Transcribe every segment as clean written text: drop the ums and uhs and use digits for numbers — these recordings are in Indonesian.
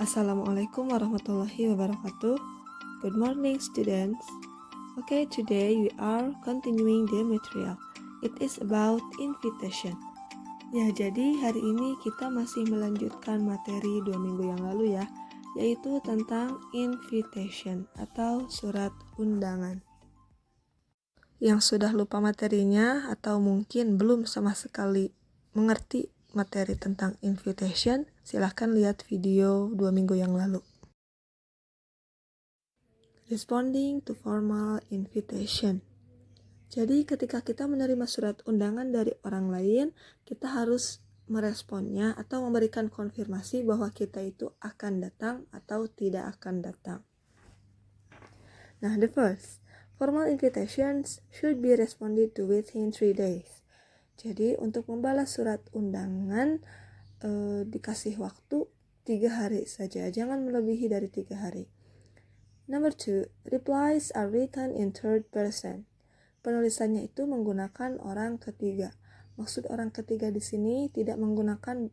Assalamualaikum warahmatullahi wabarakatuh. Good morning, students. Okay, today we are continuing the material. It is about invitation. Ya, jadi hari ini kita masih melanjutkan materi 2 minggu yang lalu ya, yaitu tentang invitation atau surat undangan. Yang sudah lupa materinya atau mungkin belum sama sekali mengerti materi tentang invitation, silahkan lihat video 2 minggu yang lalu. Responding to formal invitation. Jadi ketika kita menerima surat undangan dari orang lain, kita harus meresponnya atau memberikan konfirmasi bahwa kita itu akan datang atau tidak akan datang. Nah, the first, formal invitations should be responded to within 3 days. Jadi untuk membalas surat undangan dikasih waktu 3 hari saja, jangan melebihi dari 3 hari. Number 2, replies are written in third person. Penulisannya itu menggunakan orang ketiga. Maksud orang ketiga di sini tidak menggunakan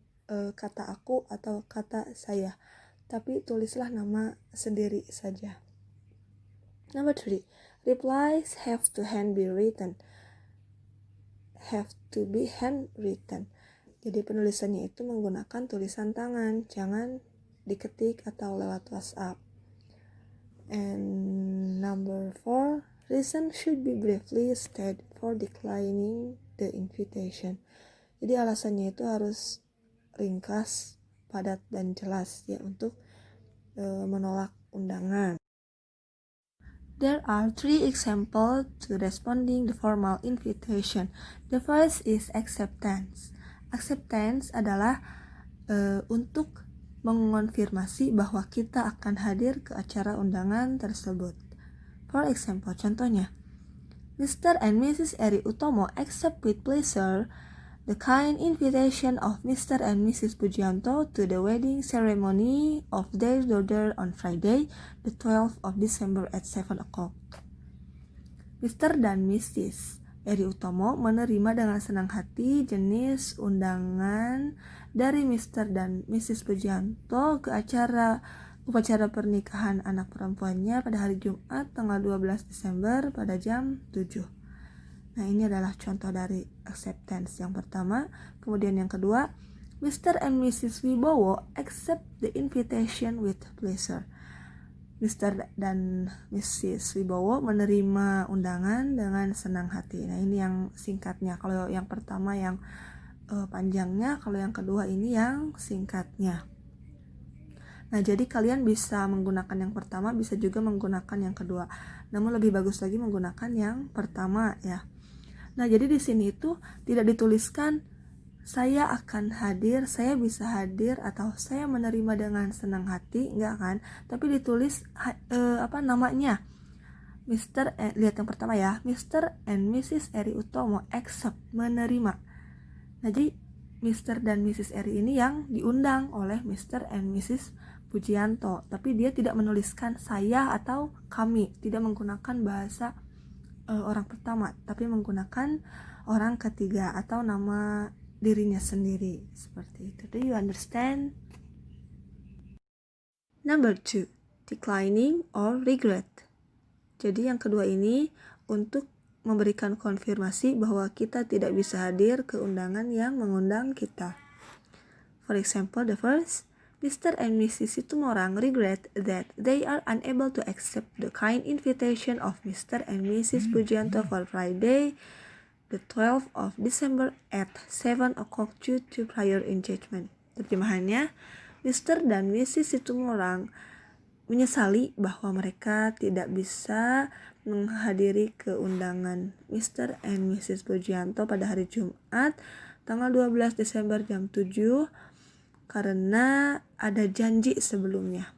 kata aku atau kata saya, tapi tulislah nama sendiri saja. Number 3, replies have to be handwritten. Jadi penulisannya itu menggunakan tulisan tangan, jangan diketik atau lewat WhatsApp. And number 4, reason should be briefly stated for declining the invitation. Jadi alasannya itu harus ringkas, padat, dan jelas ya untuk menolak undangan. There are 3 examples to responding the formal invitation. The first is acceptance. Acceptance adalah untuk mengonfirmasi bahwa kita akan hadir ke acara undangan tersebut. For example, contohnya, Mr. and Mrs. Eri Utomo accept with pleasure the kind invitation of Mr. and Mrs. Pujianto to the wedding ceremony of their daughter on Friday, the 12th of December at 7 o'clock. Mr. dan Mrs. Eri Utomo menerima dengan senang hati jenis undangan dari Mr. dan Mrs. Pujianto ke upacara pernikahan anak perempuannya pada hari Jumat tanggal 12 Desember pada jam 7. Nah, ini adalah contoh dari acceptance yang pertama. Kemudian yang kedua, Mr. and Mrs. Wibowo accept the invitation with pleasure. Mr. dan Mrs. Wibowo menerima undangan dengan senang hati. Nah, ini yang singkatnya. Kalau yang pertama yang panjangnya, kalau yang kedua ini yang singkatnya. Nah, jadi kalian bisa menggunakan yang pertama, bisa juga menggunakan yang kedua. Namun lebih bagus lagi menggunakan yang pertama ya. Nah, jadi di sini itu tidak dituliskan saya akan hadir, saya bisa hadir, atau saya menerima dengan senang hati, enggak kan? Tapi ditulis namanya. Lihat yang pertama ya, Mr. and Mrs. Eri Utomo accept, menerima. Nah, jadi Mr. dan Mrs. Eri ini yang diundang oleh Mr. and Mrs. Pujianto, tapi dia tidak menuliskan saya atau kami, tidak menggunakan bahasa orang pertama, tapi menggunakan orang ketiga atau nama dirinya sendiri, seperti itu. Do you understand? Number 2, declining or regret. Jadi yang kedua ini untuk memberikan konfirmasi bahwa kita tidak bisa hadir ke undangan yang mengundang kita. For example, the first, Mr. and Mrs. Situmorang regret that they are unable to accept the kind invitation of Mr. and Mrs. Pujianto for Friday, the 12th of December at 7 o'clock due to prior engagement. Terjemahannya, Mr. dan Mrs. Situmorang menyesali bahwa mereka tidak bisa menghadiri ke undangan Mr. and Mrs. Pujianto pada hari Jumat tanggal 12 Desember jam 7 karena ada janji sebelumnya.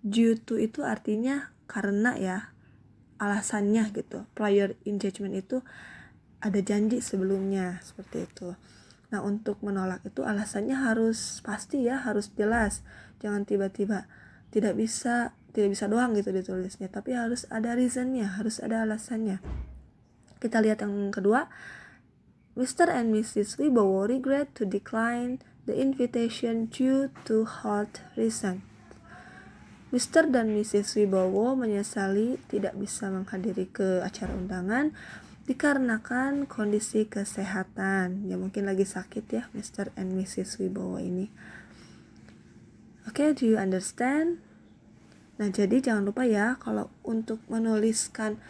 Due to itu artinya karena ya, alasannya gitu. Prior engagement itu ada janji sebelumnya, seperti itu. Nah, untuk menolak itu alasannya harus pasti ya, harus jelas. Jangan tiba-tiba, tidak bisa doang gitu ditulisnya, tapi harus ada reasonnya, harus ada alasannya. Kita lihat yang kedua, Mr. and Mrs. Wibowo regret to decline the invitation due to health reason. Mr. dan Mrs. Wibowo menyesali tidak bisa menghadiri ke acara undangan dikarenakan kondisi kesehatan. Ya mungkin lagi sakit ya Mr. and Mrs. Wibowo ini. Oke, do you understand? Nah, jadi jangan lupa ya kalau untuk menuliskan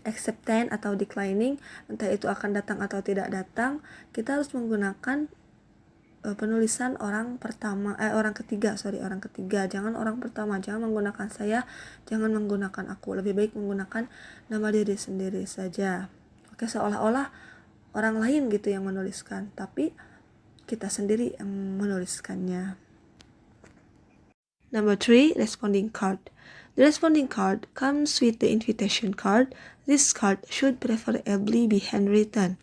acceptance atau declining, entah itu akan datang atau tidak datang, kita harus menggunakan penulisan orang ketiga. Jangan orang pertama, jangan menggunakan saya, jangan menggunakan aku. Lebih baik menggunakan nama diri sendiri saja. Oke, seolah-olah orang lain gitu yang menuliskan, tapi kita sendiri yang menuliskannya. Number 3, responding card. The responding card comes with the invitation card. This card should preferably be handwritten.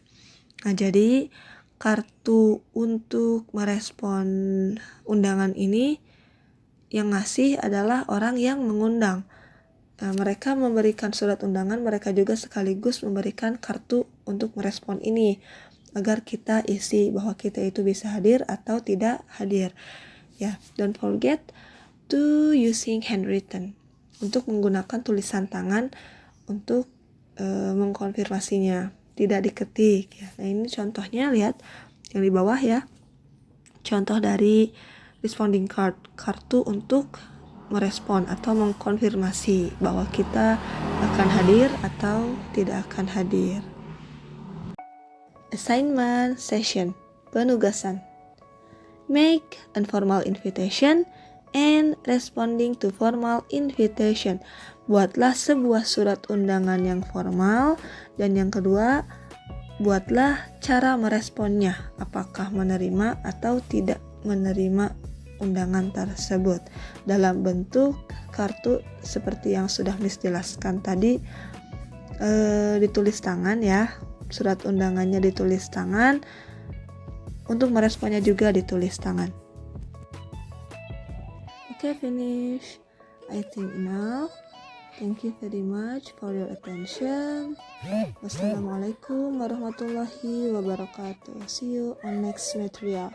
Nah, jadi kartu untuk merespon undangan ini yang ngasih adalah orang yang mengundang. Mereka memberikan surat undangan, mereka juga sekaligus memberikan kartu untuk merespon ini agar kita isi bahwa kita itu bisa hadir atau tidak hadir. Ya, don't forget to using handwritten untuk menggunakan tulisan tangan untuk mengkonfirmasinya. Tidak diketik ya. Nah, ini contohnya, lihat yang di bawah ya. Contoh dari responding card, kartu untuk merespon atau mengkonfirmasi bahwa kita akan hadir atau tidak akan hadir. Assignment session, penugasan. Make informal invitation and responding to formal invitation. Buatlah sebuah surat undangan yang formal, dan yang kedua, buatlah cara meresponnya, apakah menerima atau tidak menerima undangan tersebut dalam bentuk kartu seperti yang sudah Miss jelaskan tadi. Ditulis tangan ya, surat undangannya ditulis tangan, untuk meresponnya juga ditulis tangan. Okay, finish. I think enough. Thank you very much for your attention. Wassalamualaikum warahmatullahi wabarakatuh. See you on next material.